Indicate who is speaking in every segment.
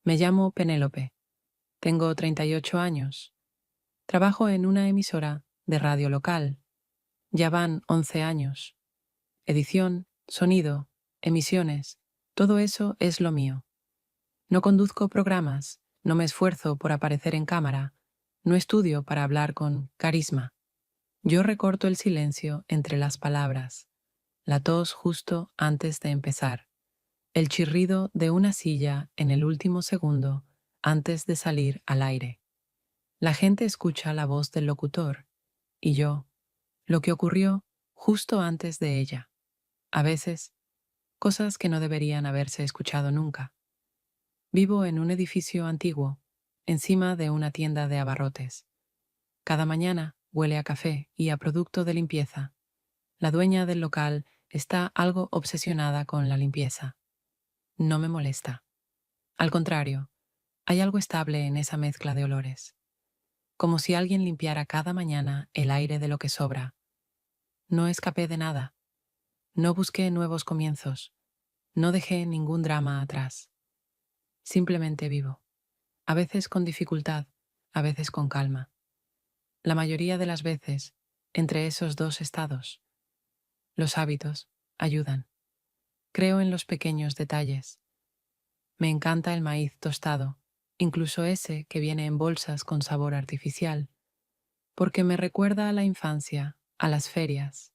Speaker 1: Me llamo Penélope. Tengo 38 años. Trabajo en una emisora de radio local. Ya van 11 años. Edición, sonido, emisiones, todo eso es lo mío. No conduzco programas, no me esfuerzo por aparecer en cámara, no estudio para hablar con carisma. Yo recorto el silencio entre las palabras, la tos justo antes de empezar, el chirrido de una silla en el último segundo antes de salir al aire. La gente escucha la voz del locutor y yo, lo que ocurrió justo antes de ella. A veces, cosas que no deberían haberse escuchado nunca. Vivo en un edificio antiguo, encima de una tienda de abarrotes. Cada mañana huele a café y a producto de limpieza. La dueña del local está algo obsesionada con la limpieza. No me molesta. Al contrario, hay algo estable en esa mezcla de olores. Como si alguien limpiara cada mañana el aire de lo que sobra. No escapé de nada. No busqué nuevos comienzos. No dejé ningún drama atrás. Simplemente vivo. A veces con dificultad, a veces con calma. La mayoría de las veces, entre esos dos estados. Los hábitos ayudan. Creo en los pequeños detalles. Me encanta el maíz tostado, incluso ese que viene en bolsas con sabor artificial, porque me recuerda a la infancia, a las ferias.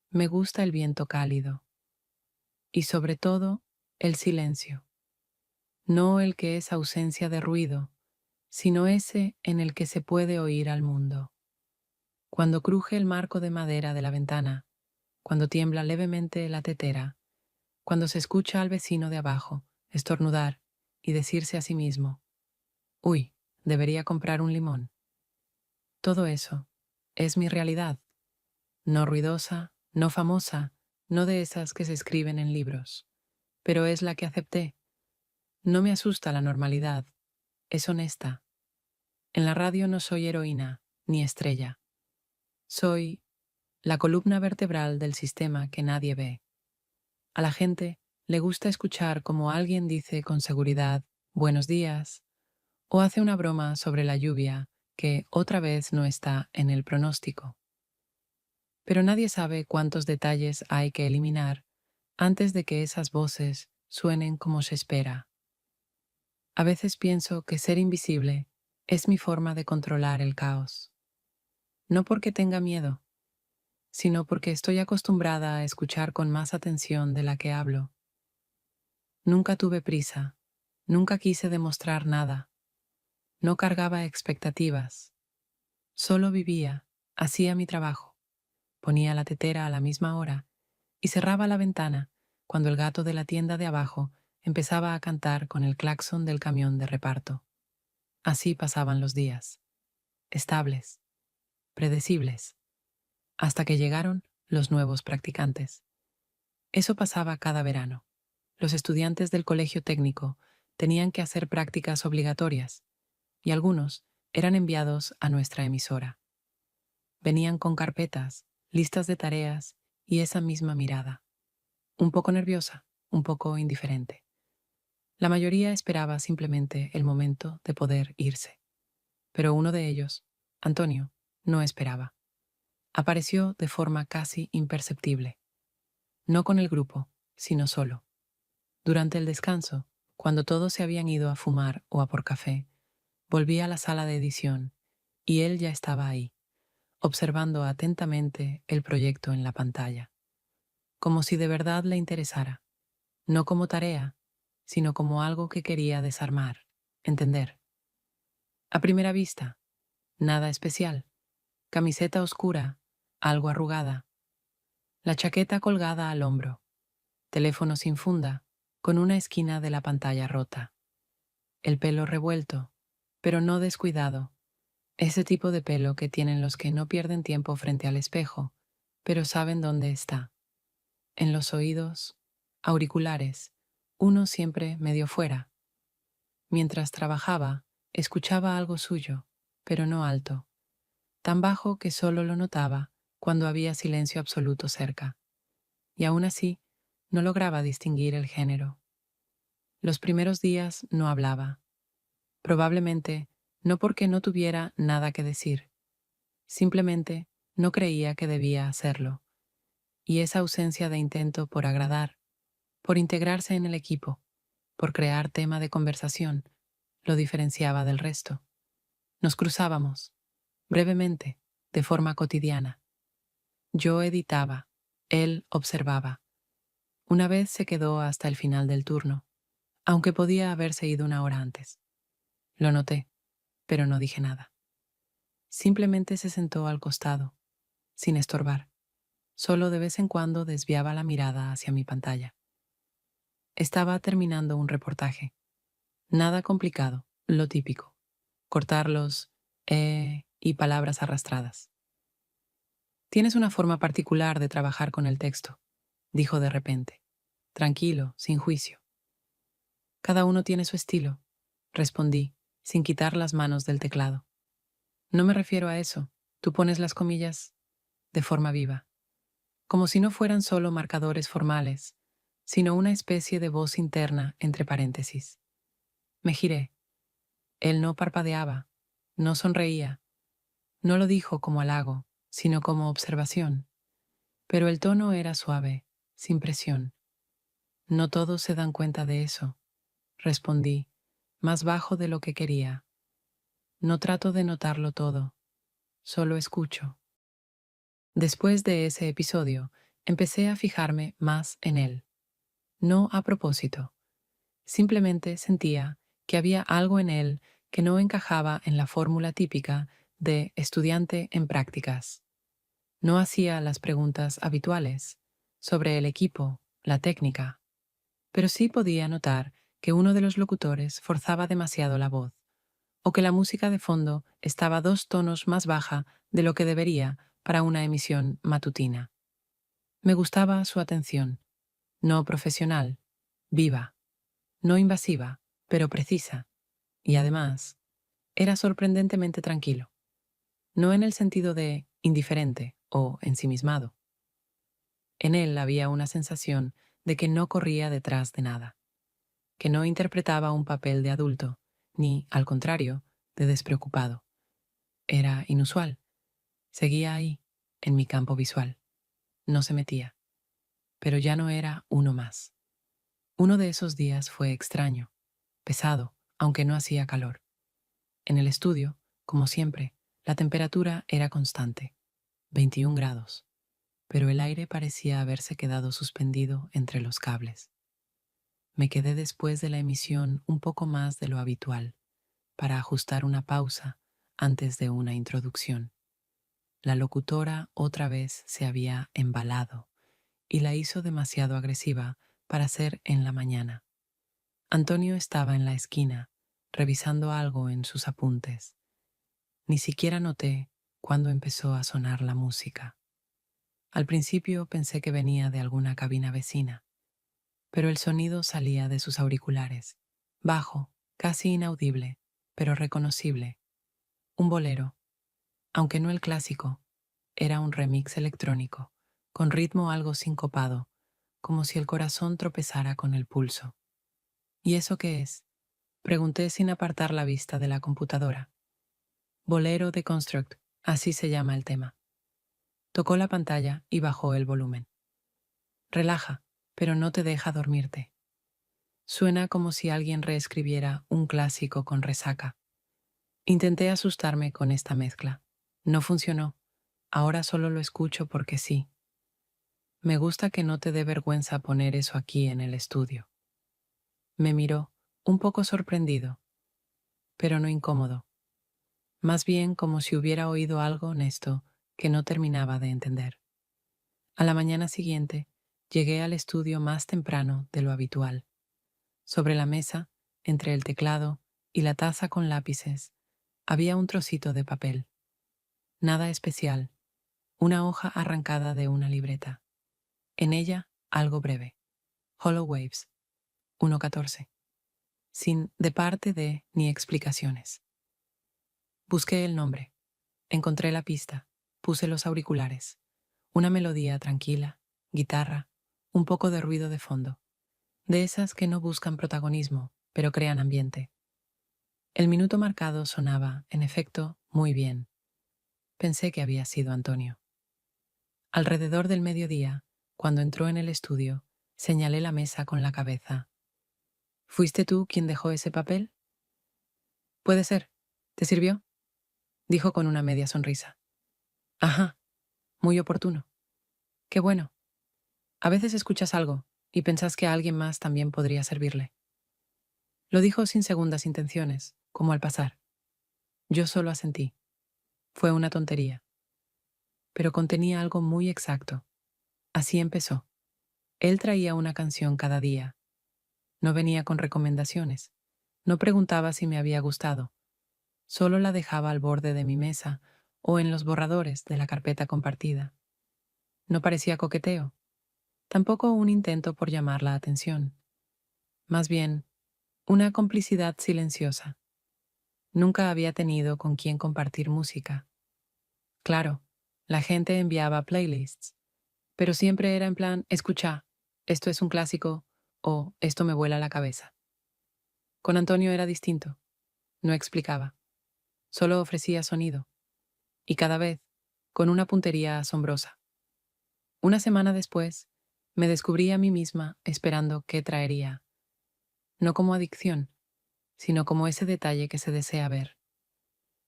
Speaker 1: Me gusta el viento cálido. Y sobre todo, el silencio. No el que es ausencia de ruido, sino ese en el que se puede oír al mundo. Cuando cruje el marco de madera de la ventana, cuando tiembla levemente la tetera, cuando se escucha al vecino de abajo estornudar y decirse a sí mismo, «Uy, debería comprar un limón». Todo eso es mi realidad, no ruidosa, no famosa, no de esas que se escriben en libros, pero es la que acepté. No me asusta la normalidad, es honesta. En la radio no soy heroína ni estrella. Soy la columna vertebral del sistema que nadie ve. A la gente le gusta escuchar cómo alguien dice con seguridad «buenos días» o hace una broma sobre la lluvia que otra vez no está en el pronóstico. Pero nadie sabe cuántos detalles hay que eliminar antes de que esas voces suenen como se espera. A veces pienso que ser invisible es mi forma de controlar el caos. No porque tenga miedo, sino porque estoy acostumbrada a escuchar con más atención de la que hablo. Nunca tuve prisa, nunca quise demostrar nada, no cargaba expectativas, solo vivía, hacía mi trabajo, ponía la tetera a la misma hora y cerraba la ventana cuando el gato de la tienda de abajo empezaba a cantar con el claxon del camión de reparto. Así pasaban los días, estables, predecibles, hasta que llegaron los nuevos practicantes. Eso pasaba cada verano. Los estudiantes del colegio técnico tenían que hacer prácticas obligatorias y algunos eran enviados a nuestra emisora. Venían con carpetas, listas de tareas y esa misma mirada. Un poco nerviosa, un poco indiferente. La mayoría esperaba simplemente el momento de poder irse. Pero uno de ellos, Antonio, no esperaba. Apareció de forma casi imperceptible. No con el grupo, sino solo. Durante el descanso, cuando todos se habían ido a fumar o a por café, volví a la sala de edición y él ya estaba ahí, observando atentamente el proyecto en la pantalla, como si de verdad le interesara, no como tarea, sino como algo que quería desarmar, entender. A primera vista, nada especial, camiseta oscura, algo arrugada, la chaqueta colgada al hombro, teléfono sin funda, con una esquina de la pantalla rota, el pelo revuelto, pero no descuidado, ese tipo de pelo que tienen los que no pierden tiempo frente al espejo, pero saben dónde está. En los oídos, auriculares, uno siempre medio fuera. Mientras trabajaba, escuchaba algo suyo, pero no alto, tan bajo que solo lo notaba cuando había silencio absoluto cerca. Y aún así, no lograba distinguir el género. Los primeros días no hablaba, probablemente no porque no tuviera nada que decir, simplemente no creía que debía hacerlo, y esa ausencia de intento por agradar, por integrarse en el equipo, por crear tema de conversación, lo diferenciaba del resto. Nos cruzábamos, brevemente, de forma cotidiana. Yo editaba, él observaba. Una vez se quedó hasta el final del turno, aunque podía haberse ido una hora antes. Lo noté, pero no dije nada. Simplemente se sentó al costado, sin estorbar. Solo de vez en cuando desviaba la mirada hacia mi pantalla. Estaba terminando un reportaje. Nada complicado, lo típico. Cortar los y palabras arrastradas. Tienes una forma particular de trabajar con el texto, dijo de repente, tranquilo, sin juicio. Cada uno tiene su estilo, respondí, sin quitar las manos del teclado. No me refiero a eso, tú pones las comillas de forma viva, como si no fueran solo marcadores formales, sino una especie de voz interna entre paréntesis. Me giré. Él no parpadeaba, no sonreía, no lo dijo como halago, sino como observación, pero el tono era suave, sin presión. No todos se dan cuenta de eso, respondí, más bajo de lo que quería. No trato de notarlo todo, solo escucho. Después de ese episodio, empecé a fijarme más en él. No a propósito. Simplemente sentía que había algo en él que no encajaba en la fórmula típica de estudiante en prácticas. No hacía las preguntas habituales sobre el equipo, la técnica, pero sí podía notar que uno de los locutores forzaba demasiado la voz, o que la música de fondo estaba 2 tonos más baja de lo que debería para una emisión matutina. Me gustaba su atención, no profesional, viva, no invasiva, pero precisa, y además, era sorprendentemente tranquilo, no en el sentido de indiferente o ensimismado. En él había una sensación de que no corría detrás de nada, que no interpretaba un papel de adulto, ni, al contrario, de despreocupado. Era inusual. Seguía ahí, en mi campo visual. No se metía. Pero ya no era uno más. Uno de esos días fue extraño, pesado, aunque no hacía calor. En el estudio, como siempre, la temperatura era constante, 21 grados, pero el aire parecía haberse quedado suspendido entre los cables. Me quedé después de la emisión un poco más de lo habitual, para ajustar una pausa antes de una introducción. La locutora otra vez se había embalado y la hizo demasiado agresiva para ser en la mañana. Antonio estaba en la esquina, revisando algo en sus apuntes. Ni siquiera noté cuándo empezó a sonar la música. Al principio pensé que venía de alguna cabina vecina, pero el sonido salía de sus auriculares, bajo, casi inaudible, pero reconocible. Un bolero, aunque no el clásico, era un remix electrónico, con ritmo algo sincopado, como si el corazón tropezara con el pulso. ¿Y eso qué es? Pregunté sin apartar la vista de la computadora. Bolero de Construct, así se llama el tema. Tocó la pantalla y bajó el volumen. Relaja, pero no te deja dormirte. Suena como si alguien reescribiera un clásico con resaca. Intenté asustarme con esta mezcla. No funcionó. Ahora solo lo escucho porque sí. Me gusta que no te dé vergüenza poner eso aquí en el estudio. Me miró, un poco sorprendido, pero no incómodo. Más bien como si hubiera oído algo honesto que no terminaba de entender. A la mañana siguiente, llegué al estudio más temprano de lo habitual. Sobre la mesa, entre el teclado y la taza con lápices, había un trocito de papel. Nada especial, una hoja arrancada de una libreta. En ella, algo breve. Hollow Waves, 1.14. Sin de parte de ni explicaciones. Busqué el nombre. Encontré la pista. Puse los auriculares. Una melodía tranquila, guitarra, un poco de ruido de fondo. de esas que no buscan protagonismo, pero crean ambiente. El minuto marcado sonaba, en efecto, muy bien. Pensé que había sido Antonio. Alrededor del mediodía, cuando entró en el estudio, señalé la mesa con la cabeza. ¿Fuiste tú quien dejó ese papel? Puede ser. ¿Te sirvió? Dijo con una media sonrisa. Ajá, muy oportuno. Qué bueno. A veces escuchas algo y pensás que a alguien más también podría servirle. Lo dijo sin segundas intenciones, como al pasar. Yo solo asentí. Fue una tontería, pero contenía algo muy exacto. Así empezó. Él traía una canción cada día. No venía con recomendaciones. No preguntaba si me había gustado. Solo la dejaba al borde de mi mesa o en los borradores de la carpeta compartida. No parecía coqueteo, tampoco un intento por llamar la atención. Más bien, una complicidad silenciosa. Nunca había tenido con quien compartir música. Claro, la gente enviaba playlists, pero siempre era en plan, escucha, esto es un clásico o esto me vuela la cabeza. Con Antonio era distinto. No explicaba. Solo ofrecía sonido. Y cada vez, con una puntería asombrosa. Una semana después, me descubrí a mí misma esperando qué traería. No como adicción, sino como ese detalle que se desea ver.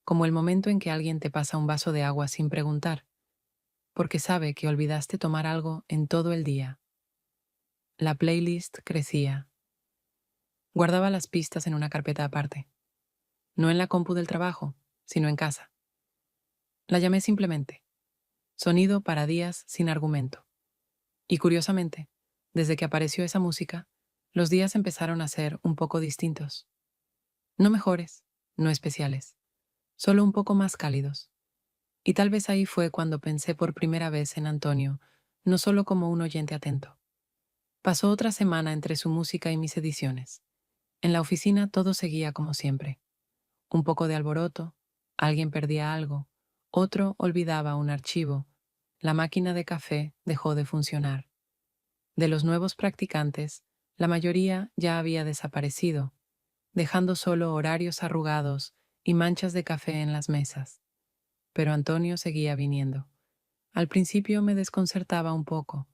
Speaker 1: Como el momento en que alguien te pasa un vaso de agua sin preguntar, porque sabe que olvidaste tomar algo en todo el día. La playlist crecía. Guardaba las pistas en una carpeta aparte. No en la compu del trabajo, sino en casa. La llamé simplemente Sonido para días sin argumento. Y curiosamente, desde que apareció esa música, los días empezaron a ser un poco distintos. No mejores, no especiales, solo un poco más cálidos. Y tal vez ahí fue cuando pensé por primera vez en Antonio, no solo como un oyente atento. Pasó otra semana entre su música y mis ediciones. En la oficina todo seguía como siempre. Un poco de alboroto, alguien perdía algo, otro olvidaba un archivo, la máquina de café dejó de funcionar. De los nuevos practicantes, la mayoría ya había desaparecido, dejando solo horarios arrugados y manchas de café en las mesas. Pero Antonio seguía viniendo. Al principio me desconcertaba un poco.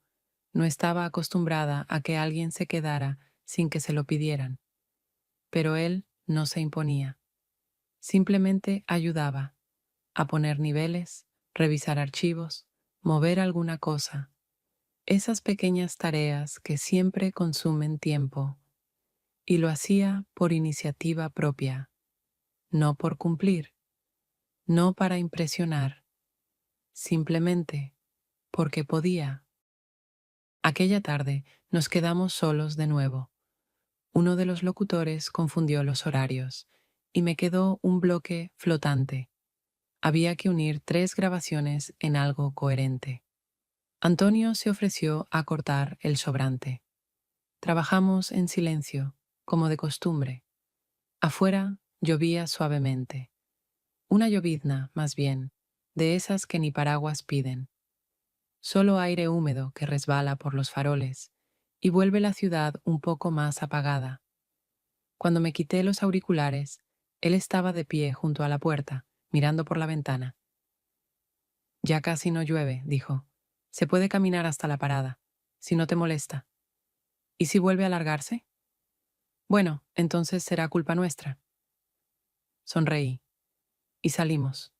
Speaker 1: No estaba acostumbrada a que alguien se quedara sin que se lo pidieran. Pero él no se imponía. Simplemente ayudaba a poner niveles, revisar archivos, mover alguna cosa. Esas pequeñas tareas que siempre consumen tiempo. Y lo hacía por iniciativa propia, no por cumplir, no para impresionar, simplemente porque podía. Aquella tarde nos quedamos solos de nuevo. Uno de los locutores confundió los horarios y me quedó un bloque flotante. Había que unir 3 grabaciones en algo coherente. Antonio se ofreció a cortar el sobrante. Trabajamos en silencio, como de costumbre. Afuera llovía suavemente. Una llovizna, más bien, de esas que ni paraguas piden. Solo aire húmedo que resbala por los faroles y vuelve la ciudad un poco más apagada. Cuando me quité los auriculares, él estaba de pie junto a la puerta, mirando por la ventana. Ya casi no llueve, dijo. Se puede caminar hasta la parada, si no te molesta. ¿Y si vuelve a alargarse? Bueno, entonces será culpa nuestra. Sonreí. Y salimos.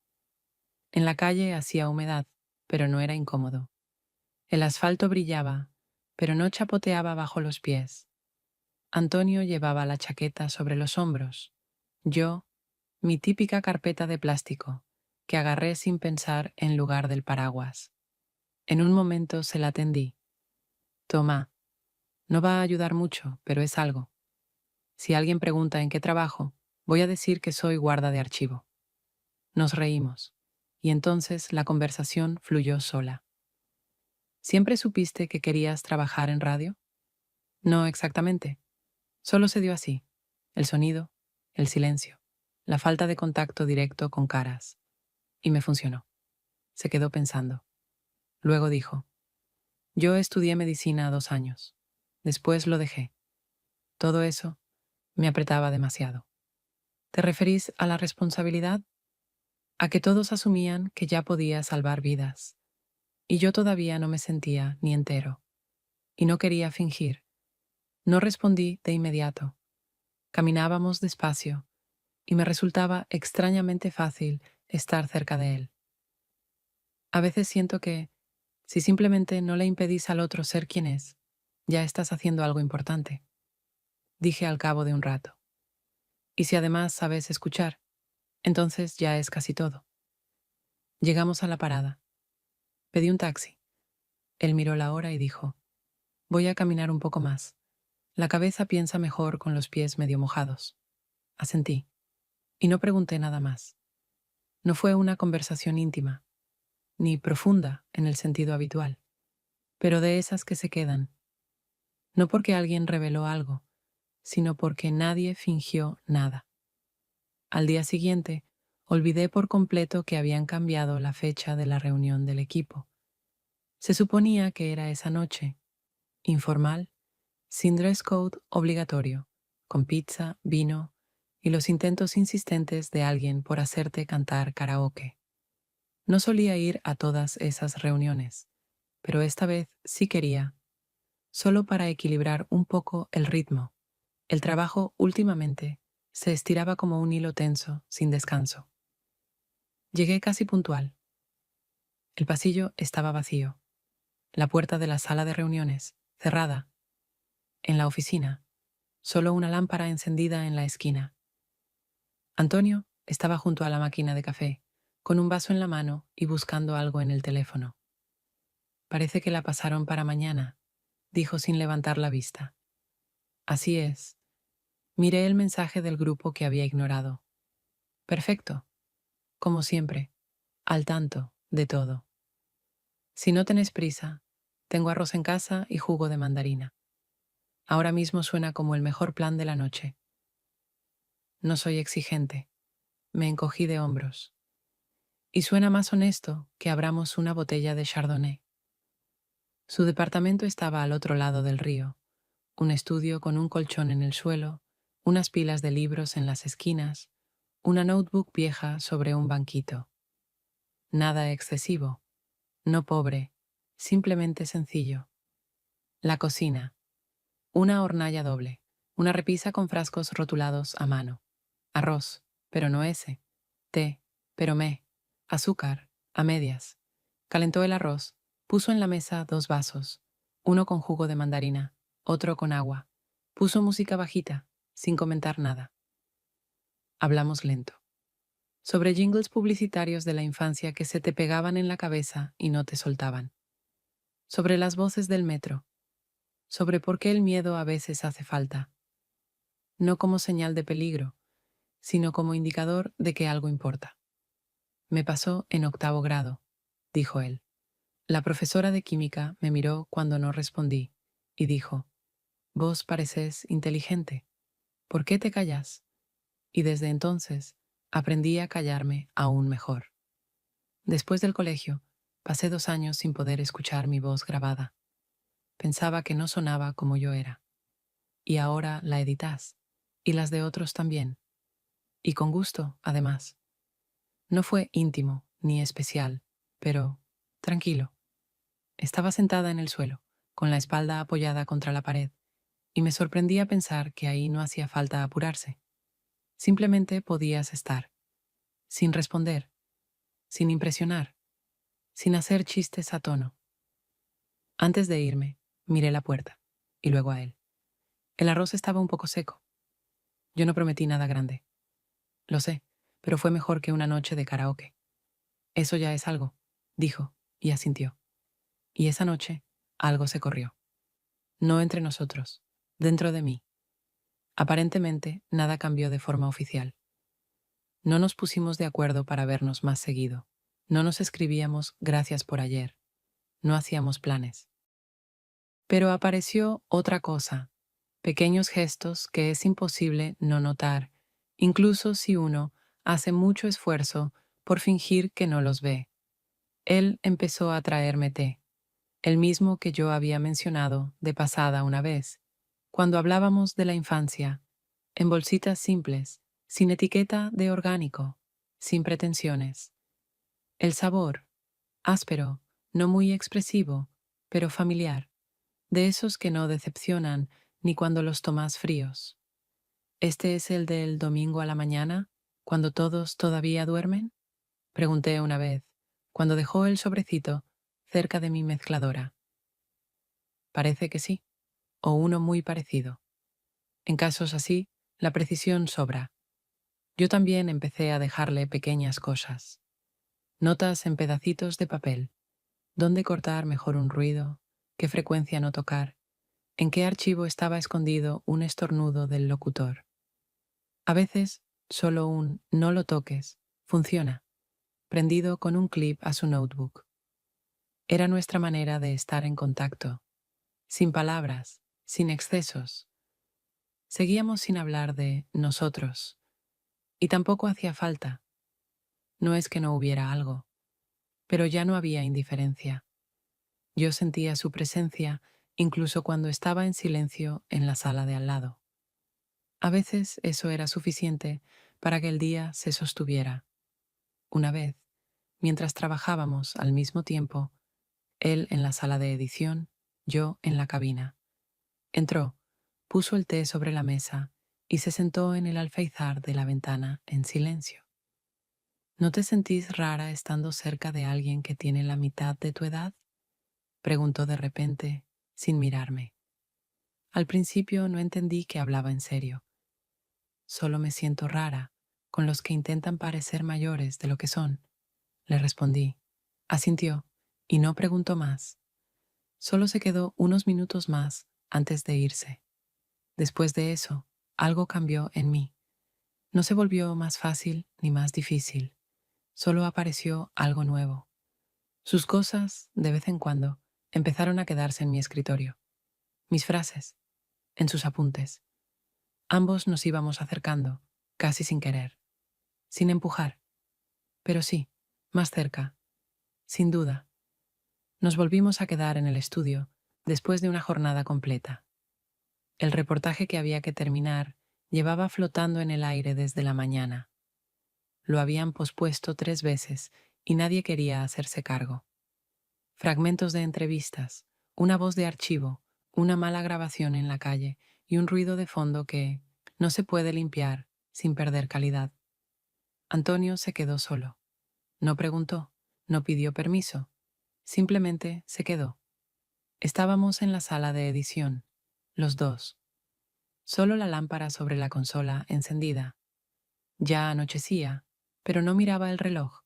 Speaker 1: En la calle hacía humedad, pero no era incómodo. El asfalto brillaba, pero no chapoteaba bajo los pies. Antonio llevaba la chaqueta sobre los hombros. Yo, mi típica carpeta de plástico, que agarré sin pensar en lugar del paraguas. En un momento se la tendí. Toma, no va a ayudar mucho, pero es algo. Si alguien pregunta en qué trabajo, voy a decir que soy guarda de archivo. Nos reímos, y entonces la conversación fluyó sola. ¿Siempre supiste que querías trabajar en radio? No exactamente. Solo se dio así. El sonido, el silencio, la falta de contacto directo con caras. Y me funcionó. Se quedó pensando. Luego dijo, yo estudié medicina 2 años. Después lo dejé. Todo eso me apretaba demasiado. ¿Te referís a la responsabilidad? A que todos asumían que ya podía salvar vidas, y yo todavía no me sentía ni entero, y no quería fingir. No respondí de inmediato. Caminábamos despacio, y me resultaba extrañamente fácil estar cerca de él. A veces siento que, si simplemente no le impedís al otro ser quien es, ya estás haciendo algo importante, dije al cabo de un rato. Y si además sabes escuchar, entonces ya es casi todo. Llegamos a la parada. Pedí un taxi. Él miró la hora y dijo, voy a caminar un poco más. La cabeza piensa mejor con los pies medio mojados. Asentí. Y no pregunté nada más. No fue una conversación íntima, ni profunda en el sentido habitual, pero de esas que se quedan. No porque alguien reveló algo, sino porque nadie fingió nada. Al día siguiente, olvidé por completo que habían cambiado la fecha de la reunión del equipo. Se suponía que era esa noche, informal, sin dress code obligatorio, con pizza, vino y los intentos insistentes de alguien por hacerte cantar karaoke. No solía ir a todas esas reuniones, pero esta vez sí quería, solo para equilibrar un poco el ritmo. El trabajo últimamente se estiraba como un hilo tenso, sin descanso. Llegué casi puntual. El pasillo estaba vacío. La puerta de la sala de reuniones, cerrada. En la oficina, solo una lámpara encendida en la esquina. Antonio estaba junto a la máquina de café, con un vaso en la mano y buscando algo en el teléfono. Parece que la pasaron para mañana, dijo sin levantar la vista. Así es. Miré el mensaje del grupo que había ignorado. Perfecto. Como siempre, al tanto de todo. Si no tenés prisa, tengo arroz en casa y jugo de mandarina. Ahora mismo suena como el mejor plan de la noche. No soy exigente. Me encogí de hombros. Y suena más honesto que abramos una botella de Chardonnay. Su departamento estaba al otro lado del río, un estudio con un colchón en el suelo, unas pilas de libros en las esquinas, una notebook vieja sobre un banquito. Nada excesivo, no pobre, simplemente sencillo. La cocina. Una hornalla doble, una repisa con frascos rotulados a mano. Arroz, pero no ese. Té, pero azúcar, a medias. Calentó el arroz, puso en la mesa 2 vasos, uno con jugo de mandarina, otro con agua. Puso música bajita, sin comentar nada. Hablamos lento. Sobre jingles publicitarios de la infancia que se te pegaban en la cabeza y no te soltaban. Sobre las voces del metro. Sobre por qué el miedo a veces hace falta. No como señal de peligro, sino como indicador de que algo importa. Me pasó en 8º grado, dijo él. La profesora de química me miró cuando no respondí y dijo, vos pareces inteligente, ¿por qué te callás? Y desde entonces aprendí a callarme aún mejor. Después del colegio, pasé 2 años sin poder escuchar mi voz grabada. Pensaba que no sonaba como yo era. Y ahora la editás, y las de otros también. Y con gusto, además. No fue íntimo ni especial, pero tranquilo. Estaba sentada en el suelo, con la espalda apoyada contra la pared, y me sorprendía pensar que ahí no hacía falta apurarse. Simplemente podías estar, sin responder, sin impresionar, sin hacer chistes a tono. Antes de irme, miré la puerta, y luego a él. El arroz estaba un poco seco. Yo no prometí nada grande. Lo sé, pero fue mejor que una noche de karaoke. Eso ya es algo, dijo, y asintió. Y esa noche, algo se corrió. No entre nosotros, dentro de mí. Aparentemente, nada cambió de forma oficial. No nos pusimos de acuerdo para vernos más seguido. No nos escribíamos gracias por ayer. No hacíamos planes. Pero apareció otra cosa, pequeños gestos que es imposible no notar, incluso si uno hace mucho esfuerzo por fingir que no los ve. Él empezó a traerme té, el mismo que yo había mencionado de pasada una vez, Cuando hablábamos de la infancia, en bolsitas simples, sin etiqueta de orgánico, sin pretensiones. El sabor, áspero, no muy expresivo, pero familiar, de esos que no decepcionan ni cuando los tomas fríos. ¿Este es el del domingo a la mañana, cuando todos todavía duermen? Pregunté una vez, cuando dejó el sobrecito cerca de mi mezcladora. Parece que sí, o uno muy parecido. En casos así, la precisión sobra. Yo también empecé a dejarle pequeñas cosas. Notas en pedacitos de papel. ¿Dónde cortar mejor un ruido? ¿Qué frecuencia no tocar? ¿En qué archivo estaba escondido un estornudo del locutor? A veces, solo un "no lo toques" funciona, prendido con un clip a su notebook. Era nuestra manera de estar en contacto, sin palabras, sin excesos. Seguíamos sin hablar de nosotros, y tampoco hacía falta. No es que no hubiera algo, pero ya no había indiferencia. Yo sentía su presencia incluso cuando estaba en silencio en la sala de al lado. A veces eso era suficiente para que el día se sostuviera. Una vez, mientras trabajábamos al mismo tiempo, él en la sala de edición, yo en la cabina. Entró, puso el té sobre la mesa y se sentó en el alféizar de la ventana en silencio. ¿No te sentís rara estando cerca de alguien que tiene la mitad de tu edad? Preguntó de repente, sin mirarme. Al principio no entendí que hablaba en serio. Solo me siento rara con los que intentan parecer mayores de lo que son, le respondí. Asintió y no preguntó más. Solo se quedó unos minutos más antes de irse. Después de eso, algo cambió en mí. No se volvió más fácil ni más difícil. Solo apareció algo nuevo. Sus cosas, de vez en cuando, empezaron a quedarse en mi escritorio. Mis frases, en sus apuntes. Ambos nos íbamos acercando, casi sin querer, sin empujar, pero sí, más cerca, sin duda. Nos volvimos a quedar en el estudio después de una jornada completa. El reportaje que había que terminar llevaba flotando en el aire desde la mañana. Lo habían pospuesto 3 veces y nadie quería hacerse cargo. Fragmentos de entrevistas, una voz de archivo, una mala grabación en la calle y un ruido de fondo que no se puede limpiar sin perder calidad. Antonio se quedó solo. No preguntó, no pidió permiso, simplemente se quedó. Estábamos en la sala de edición, los dos. Solo la lámpara sobre la consola encendida. Ya anochecía, pero no miraba el reloj.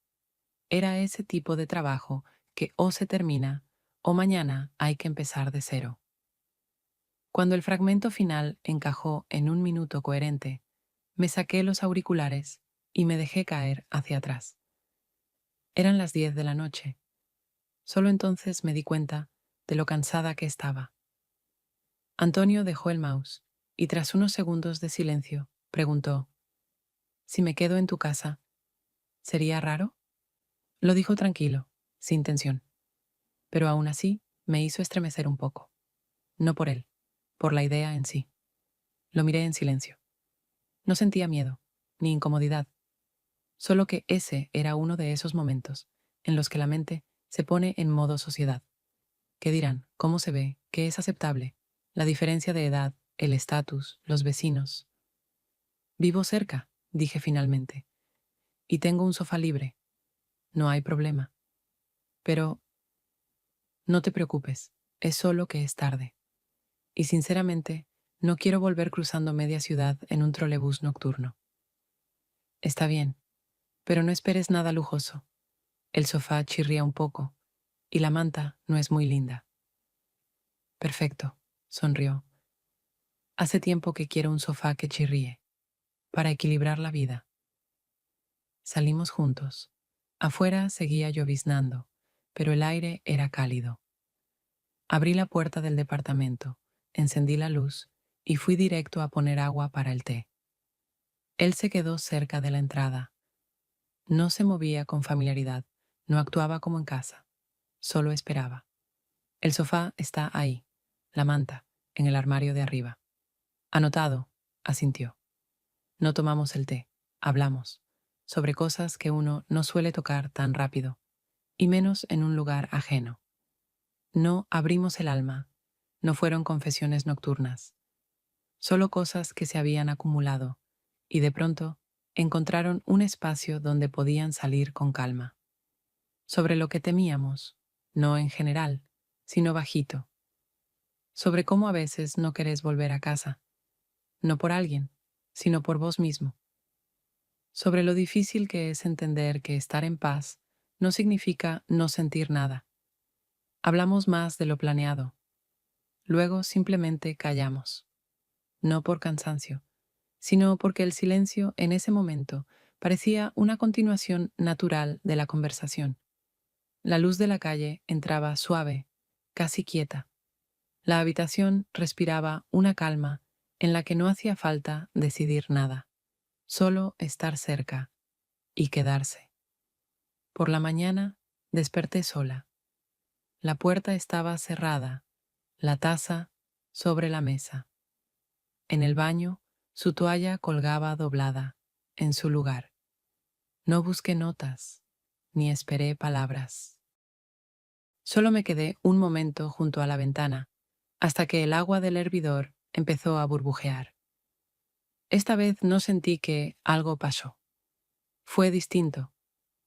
Speaker 1: Era ese tipo de trabajo que o se termina o mañana hay que empezar de cero. Cuando el fragmento final encajó en un minuto coherente, me saqué los auriculares y me dejé caer hacia atrás. Eran las 10 de la noche. Solo entonces me di cuenta de lo cansada que estaba. Antonio dejó el mouse y tras unos segundos de silencio preguntó: «Si me quedo en tu casa, ¿sería raro?». Lo dijo tranquilo, sin tensión, pero aún así me hizo estremecer un poco. No por él, por la idea en sí. Lo miré en silencio. No sentía miedo, ni incomodidad, solo que ese era uno de esos momentos en los que la mente se pone en modo sociedad. ¿Qué dirán? ¿Cómo se ve? ¿Qué es aceptable? La diferencia de edad, el estatus, los vecinos. Vivo cerca, dije finalmente, y tengo un sofá libre. No hay problema. Pero no te preocupes, es solo que es tarde. Y sinceramente, no quiero volver cruzando media ciudad en un trolebús nocturno. Está bien, pero no esperes nada lujoso. El sofá chirría un poco, y la manta no es muy linda. Perfecto, sonrió. Hace tiempo que quiero un sofá que chirríe, para equilibrar la vida. Salimos juntos. Afuera seguía lloviznando, pero el aire era cálido. Abrí la puerta del departamento, encendí la luz y fui directo a poner agua para el té. Él se quedó cerca de la entrada. No se movía con familiaridad, no actuaba como en casa, solo esperaba. El sofá está ahí, la manta, en el armario de arriba. Anotado, asintió. No tomamos el té, hablamos, sobre cosas que uno no suele tocar tan rápido, y menos en un lugar ajeno. No abrimos el alma, no fueron confesiones nocturnas, solo cosas que se habían acumulado, y de pronto encontraron un espacio donde podían salir con calma. Sobre lo que temíamos, no en general, sino bajito. Sobre cómo a veces no querés volver a casa, no por alguien, sino por vos mismo. Sobre lo difícil que es entender que estar en paz no significa no sentir nada. Hablamos más de lo planeado. Luego simplemente callamos. No por cansancio, sino porque el silencio en ese momento parecía una continuación natural de la conversación. La luz de la calle entraba suave, casi quieta. La habitación respiraba una calma en la que no hacía falta decidir nada, solo estar cerca y quedarse. Por la mañana desperté sola. La puerta estaba cerrada, la taza sobre la mesa. En el baño, su toalla colgaba doblada, en su lugar. No busqué notas, ni esperé palabras. Solo me quedé un momento junto a la ventana, hasta que el agua del hervidor empezó a burbujear. Esta vez no sentí que algo pasó. Fue distinto.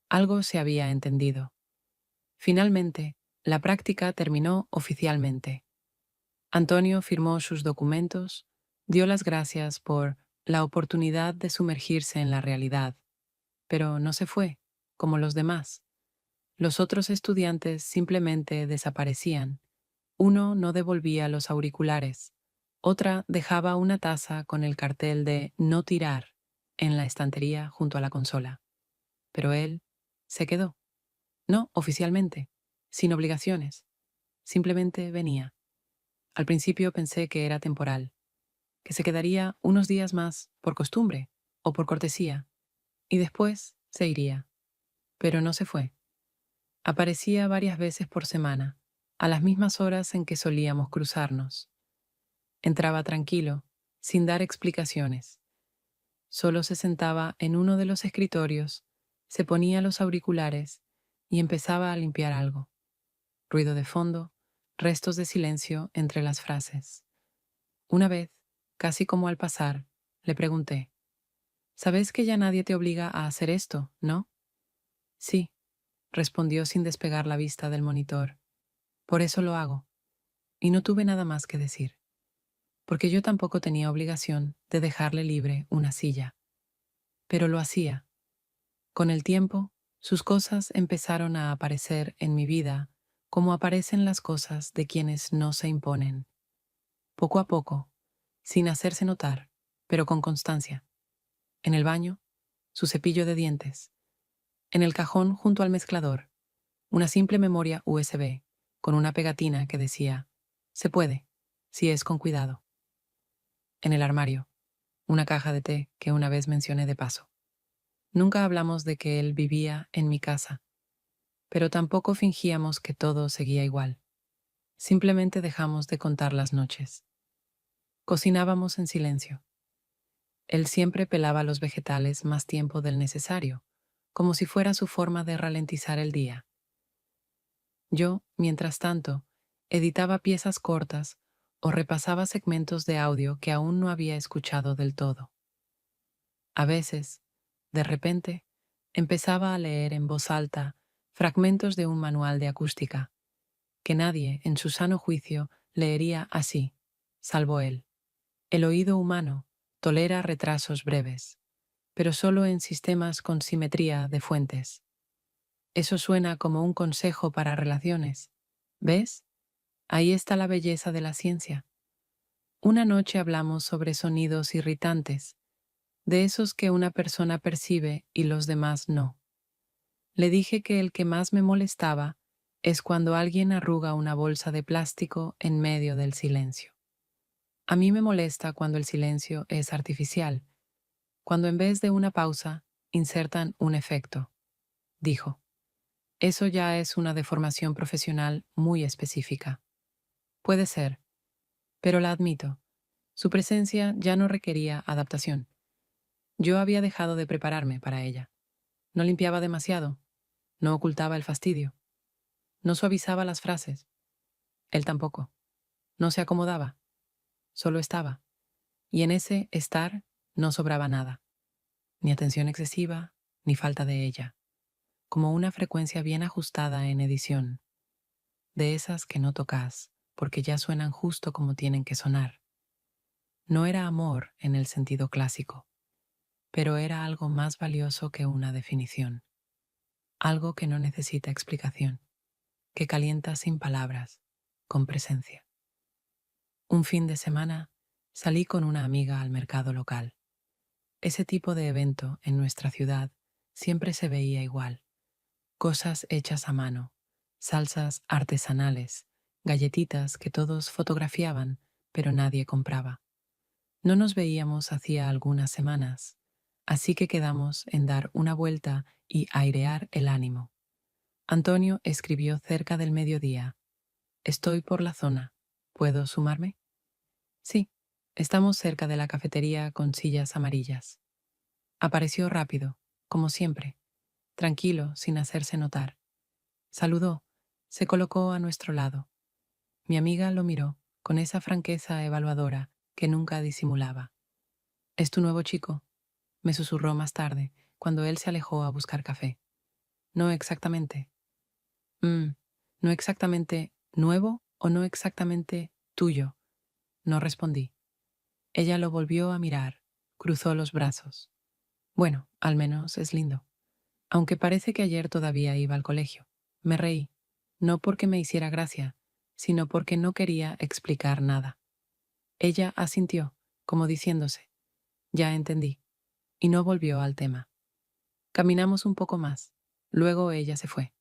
Speaker 1: Algo se había entendido. Finalmente, la práctica terminó oficialmente. Antonio firmó sus documentos, dio las gracias por la oportunidad de sumergirse en la realidad, pero no se fue, como los demás. Los otros estudiantes simplemente desaparecían. Uno no devolvía los auriculares, otra dejaba una taza con el cartel de "No tirar" en la estantería junto a la consola. Pero él se quedó. No oficialmente, sin obligaciones. Simplemente venía. Al principio pensé que era temporal, que se quedaría unos días más por costumbre o por cortesía, y después se iría. Pero no se fue. Aparecía varias veces por semana, a las mismas horas en que solíamos cruzarnos. Entraba tranquilo, sin dar explicaciones. Solo se sentaba en uno de los escritorios, se ponía los auriculares y empezaba a limpiar algo. Ruido de fondo, restos de silencio entre las frases. Una vez, casi como al pasar, le pregunté: «¿Sabes que ya nadie te obliga a hacer esto, no?» «Sí», respondió sin despegar la vista del monitor. «Por eso lo hago». Y no tuve nada más que decir, porque yo tampoco tenía obligación de dejarle libre una silla. Pero lo hacía. Con el tiempo, sus cosas empezaron a aparecer en mi vida como aparecen las cosas de quienes no se imponen. Poco a poco, sin hacerse notar, pero con constancia. En el baño, su cepillo de dientes. En el cajón junto al mezclador, una simple memoria USB con una pegatina que decía: «Se puede, si es con cuidado». En el armario, una caja de té que una vez mencioné de paso. Nunca hablamos de que él vivía en mi casa, pero tampoco fingíamos que todo seguía igual. Simplemente dejamos de contar las noches. Cocinábamos en silencio. Él siempre pelaba los vegetales más tiempo del necesario, como si fuera su forma de ralentizar el día. Yo, mientras tanto, editaba piezas cortas o repasaba segmentos de audio que aún no había escuchado del todo. A veces, de repente, empezaba a leer en voz alta fragmentos de un manual de acústica, que nadie, en su sano juicio, leería así, salvo él. El oído humano tolera retrasos breves, pero solo en sistemas con simetría de fuentes. Eso suena como un consejo para relaciones. ¿Ves? Ahí está la belleza de la ciencia. Una noche hablamos sobre sonidos irritantes, de esos que una persona percibe y los demás no. Le dije que el que más me molestaba es cuando alguien arruga una bolsa de plástico en medio del silencio. A mí me molesta cuando el silencio es artificial, cuando en vez de una pausa insertan un efecto, dijo. Eso ya es una deformación profesional muy específica. Puede ser, pero la admito. Su presencia ya no requería adaptación. Yo había dejado de prepararme para ella. No limpiaba demasiado, no ocultaba el fastidio, no suavizaba las frases. Él tampoco. No se acomodaba, solo estaba. Y en ese estar no sobraba nada, ni atención excesiva, ni falta de ella, como una frecuencia bien ajustada en edición, de esas que no tocas, porque ya suenan justo como tienen que sonar. No era amor en el sentido clásico, pero era algo más valioso que una definición, algo que no necesita explicación, que calienta sin palabras, con presencia. Un fin de semana salí con una amiga al mercado local. Ese tipo de evento en nuestra ciudad siempre se veía igual. Cosas hechas a mano, salsas artesanales, galletitas que todos fotografiaban, pero nadie compraba. No nos veíamos hacía algunas semanas, así que quedamos en dar una vuelta y airear el ánimo. Antonio escribió cerca del mediodía: «Estoy por la zona. ¿Puedo sumarme?» «Sí, estamos cerca de la cafetería con sillas amarillas». Apareció rápido, como siempre, tranquilo, sin hacerse notar. Saludó, se colocó a nuestro lado. Mi amiga lo miró con esa franqueza evaluadora que nunca disimulaba. «¿Es tu nuevo chico?», me susurró más tarde, cuando él se alejó a buscar café. «No exactamente». «Mm, no exactamente nuevo o no exactamente tuyo». No respondí. Ella lo volvió a mirar, cruzó los brazos. «Bueno, al menos es lindo. Aunque parece que ayer todavía iba al colegio». Me reí, no porque me hiciera gracia, sino porque no quería explicar nada. Ella asintió, como diciéndose: «Ya entendí», y no volvió al tema. Caminamos un poco más, luego ella se fue.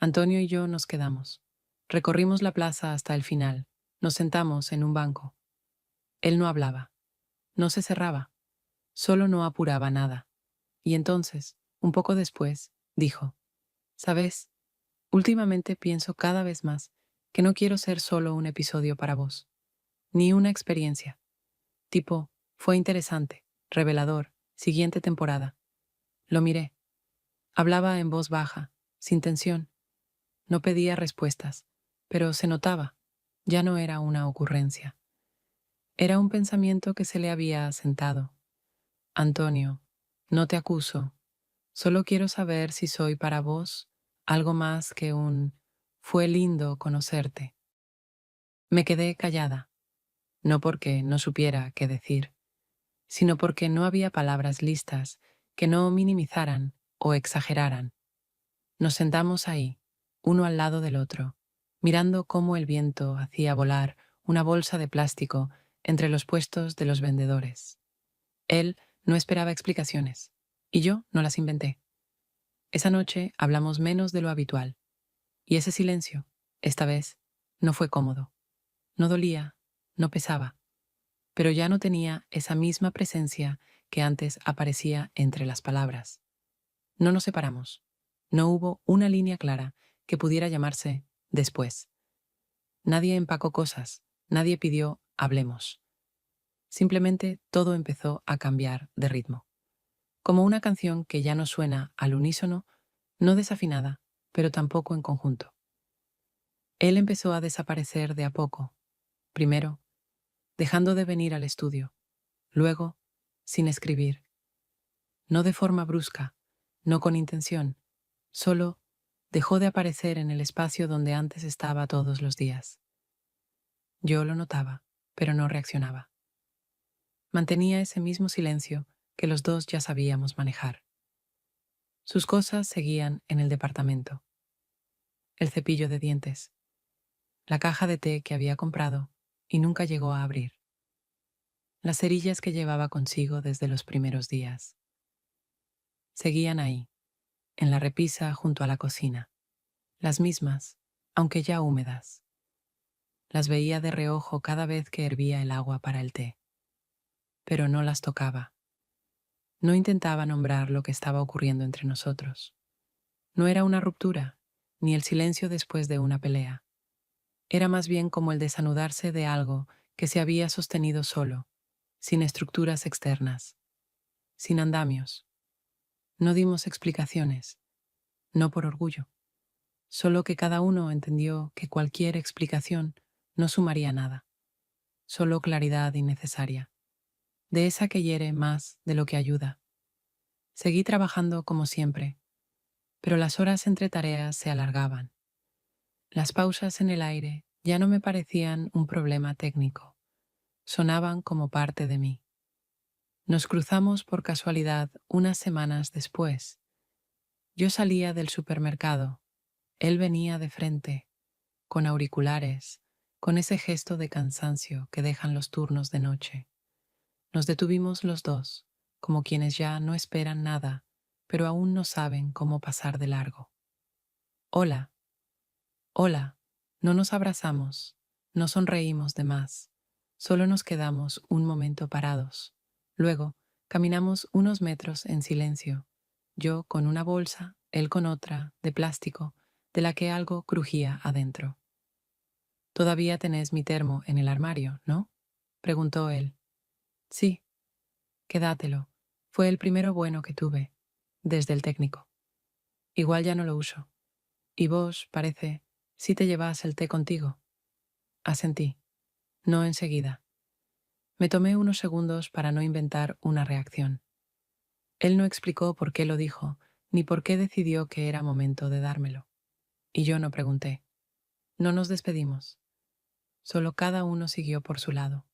Speaker 1: Antonio y yo nos quedamos. Recorrimos la plaza hasta el final, nos sentamos en un banco. Él no hablaba, no se cerraba, solo no apuraba nada. Y entonces, un poco después, dijo: «¿Sabes? Últimamente pienso cada vez más que no quiero ser solo un episodio para vos, ni una experiencia. Tipo, fue interesante, revelador, siguiente temporada». Lo miré. Hablaba en voz baja, sin tensión. No pedía respuestas, pero se notaba. Ya no era una ocurrencia. Era un pensamiento que se le había asentado. «Antonio, no te acuso. Solo quiero saber si soy para vos algo más que un «fue lindo conocerte». Me quedé callada, no porque no supiera qué decir, sino porque no había palabras listas que no minimizaran o exageraran. Nos sentamos ahí, uno al lado del otro, mirando cómo el viento hacía volar una bolsa de plástico entre los puestos de los vendedores. Él no esperaba explicaciones, y yo no las inventé. Esa noche hablamos menos de lo habitual, y ese silencio, esta vez, no fue cómodo. No dolía, no pesaba, pero ya no tenía esa misma presencia que antes aparecía entre las palabras. No nos separamos. No hubo una línea clara que pudiera llamarse después. Nadie empacó cosas, nadie pidió hablemos. Simplemente todo empezó a cambiar de ritmo. Como una canción que ya no suena al unísono, no desafinada, pero tampoco en conjunto. Él empezó a desaparecer de a poco. Primero, dejando de venir al estudio. Luego, sin escribir. No de forma brusca, no con intención, solo dejó de aparecer en el espacio donde antes estaba todos los días. Yo lo notaba, pero no reaccionaba. Mantenía ese mismo silencio que los dos ya sabíamos manejar. Sus cosas seguían en el departamento. El cepillo de dientes, la caja de té que había comprado y nunca llegó a abrir, las cerillas que llevaba consigo desde los primeros días. Seguían ahí, en la repisa junto a la cocina, las mismas, aunque ya húmedas. Las veía de reojo cada vez que hervía el agua para el té, pero no las tocaba. No intentaba nombrar lo que estaba ocurriendo entre nosotros. No era una ruptura, ni el silencio después de una pelea. Era más bien como el desanudarse de algo que se había sostenido solo, sin estructuras externas, sin andamios. No dimos explicaciones, no por orgullo, solo que cada uno entendió que cualquier explicación no sumaría nada, solo claridad innecesaria, de esa que hiere más de lo que ayuda. Seguí trabajando como siempre, pero las horas entre tareas se alargaban. Las pausas en el aire ya no me parecían un problema técnico, sonaban como parte de mí. Nos cruzamos por casualidad unas semanas después. Yo salía del supermercado, él venía de frente, con auriculares, con ese gesto de cansancio que dejan los turnos de noche. Nos detuvimos los dos, como quienes ya no esperan nada, pero aún no saben cómo pasar de largo. Hola, hola, no nos abrazamos, no sonreímos de más, solo nos quedamos un momento parados. Luego, caminamos unos metros en silencio, yo con una bolsa, él con otra, de plástico, de la que algo crujía adentro. «Todavía tenés mi termo en el armario, ¿no?», preguntó él. «Sí, quédatelo. Fue el primero bueno que tuve, desde el técnico. Igual ya no lo uso. Y vos, parece, sí te llevas el té contigo». Asentí, no enseguida. Me tomé unos segundos para no inventar una reacción. Él no explicó por qué lo dijo, ni por qué decidió que era momento de dármelo. Y yo no pregunté. No nos despedimos. Solo cada uno siguió por su lado,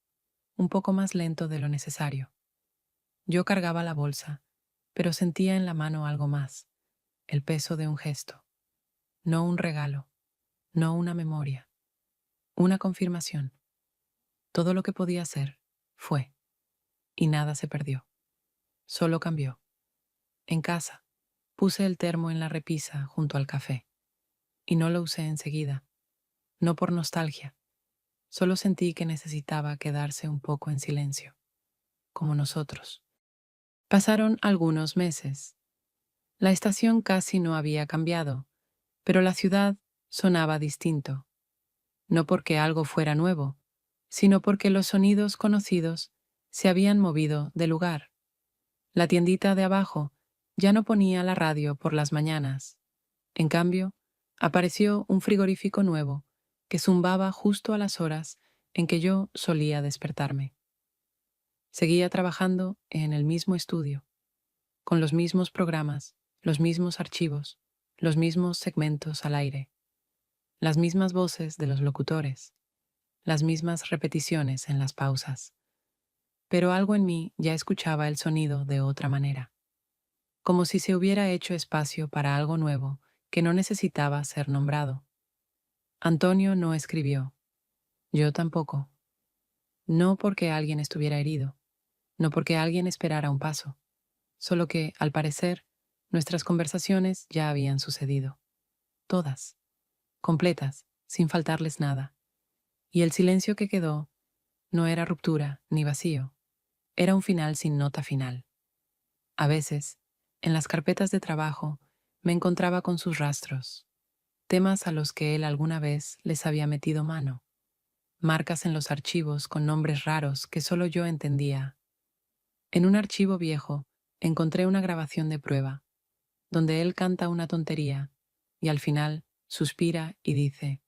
Speaker 1: un poco más lento de lo necesario. Yo cargaba la bolsa, pero sentía en la mano algo más, el peso de un gesto. No un regalo, no una memoria, una confirmación. Todo lo que podía ser, fue, y nada se perdió. Solo cambió. En casa, puse el termo en la repisa junto al café, y no lo usé enseguida, no por nostalgia, solo sentí que necesitaba quedarse un poco en silencio, como nosotros. Pasaron algunos meses. La estación casi no había cambiado, pero la ciudad sonaba distinto, no porque algo fuera nuevo, sino porque los sonidos conocidos se habían movido de lugar. La tiendita de abajo ya no ponía la radio por las mañanas. En cambio, apareció un frigorífico nuevo que zumbaba justo a las horas en que yo solía despertarme. Seguía trabajando en el mismo estudio, con los mismos programas, los mismos archivos, los mismos segmentos al aire, las mismas voces de los locutores, las mismas repeticiones en las pausas. Pero algo en mí ya escuchaba el sonido de otra manera, como si se hubiera hecho espacio para algo nuevo que no necesitaba ser nombrado. Antonio no escribió, yo tampoco. No porque alguien estuviera herido, no porque alguien esperara un paso, solo que, al parecer, nuestras conversaciones ya habían sucedido. Todas, completas, sin faltarles nada. Y el silencio que quedó no era ruptura ni vacío, era un final sin nota final. A veces, en las carpetas de trabajo, me encontraba con sus rastros, temas a los que él alguna vez les había metido mano, marcas en los archivos con nombres raros que solo yo entendía. En un archivo viejo encontré una grabación de prueba, donde él canta una tontería y al final suspira y dice,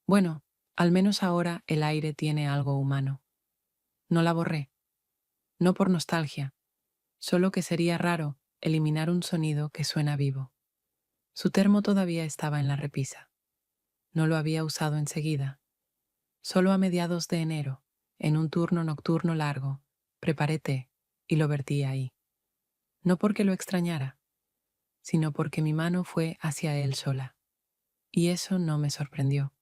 Speaker 1: «Bueno, al menos ahora el aire tiene algo humano». No la borré, no por nostalgia, solo que sería raro eliminar un sonido que suena vivo. Su termo todavía estaba en la repisa. No lo había usado enseguida. Solo a mediados de enero, en un turno nocturno largo, preparé té y lo vertí ahí. No porque lo extrañara, sino porque mi mano fue hacia él sola. Y eso no me sorprendió.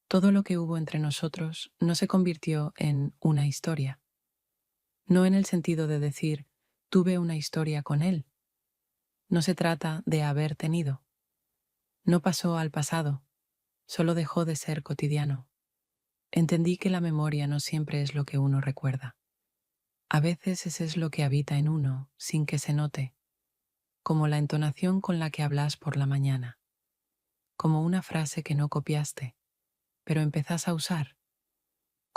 Speaker 1: Todo lo que hubo entre nosotros no se convirtió en una historia. No en el sentido de decir, tuve una historia con él. No se trata de haber tenido. No pasó al pasado, solo dejó de ser cotidiano. Entendí que la memoria no siempre es lo que uno recuerda. A veces ese es lo que habita en uno sin que se note, como la entonación con la que hablas por la mañana, como una frase que no copiaste, pero empezás a usar,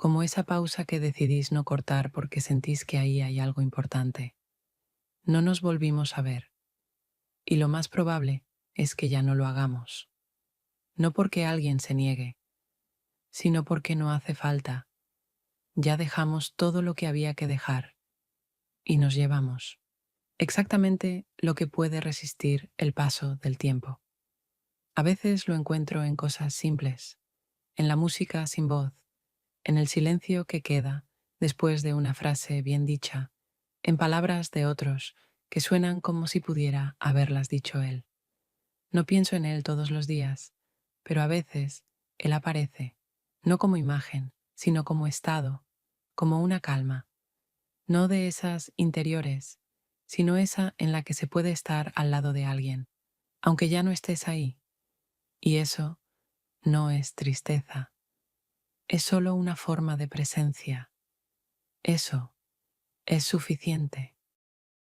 Speaker 1: como esa pausa que decidís no cortar porque sentís que ahí hay algo importante. No nos volvimos a ver, y lo más probable es que ya no lo hagamos. No porque alguien se niegue, sino porque no hace falta. Ya dejamos todo lo que había que dejar, y nos llevamos exactamente lo que puede resistir el paso del tiempo. A veces lo encuentro en cosas simples, en la música sin voz, en el silencio que queda después de una frase bien dicha, en palabras de otros que suenan como si pudiera haberlas dicho él. No pienso en él todos los días, pero a veces él aparece, no como imagen, sino como estado, como una calma, no de esas interiores, sino esa en la que se puede estar al lado de alguien, aunque ya no estés ahí. Y eso no es tristeza, es solo una forma de presencia. Eso es suficiente.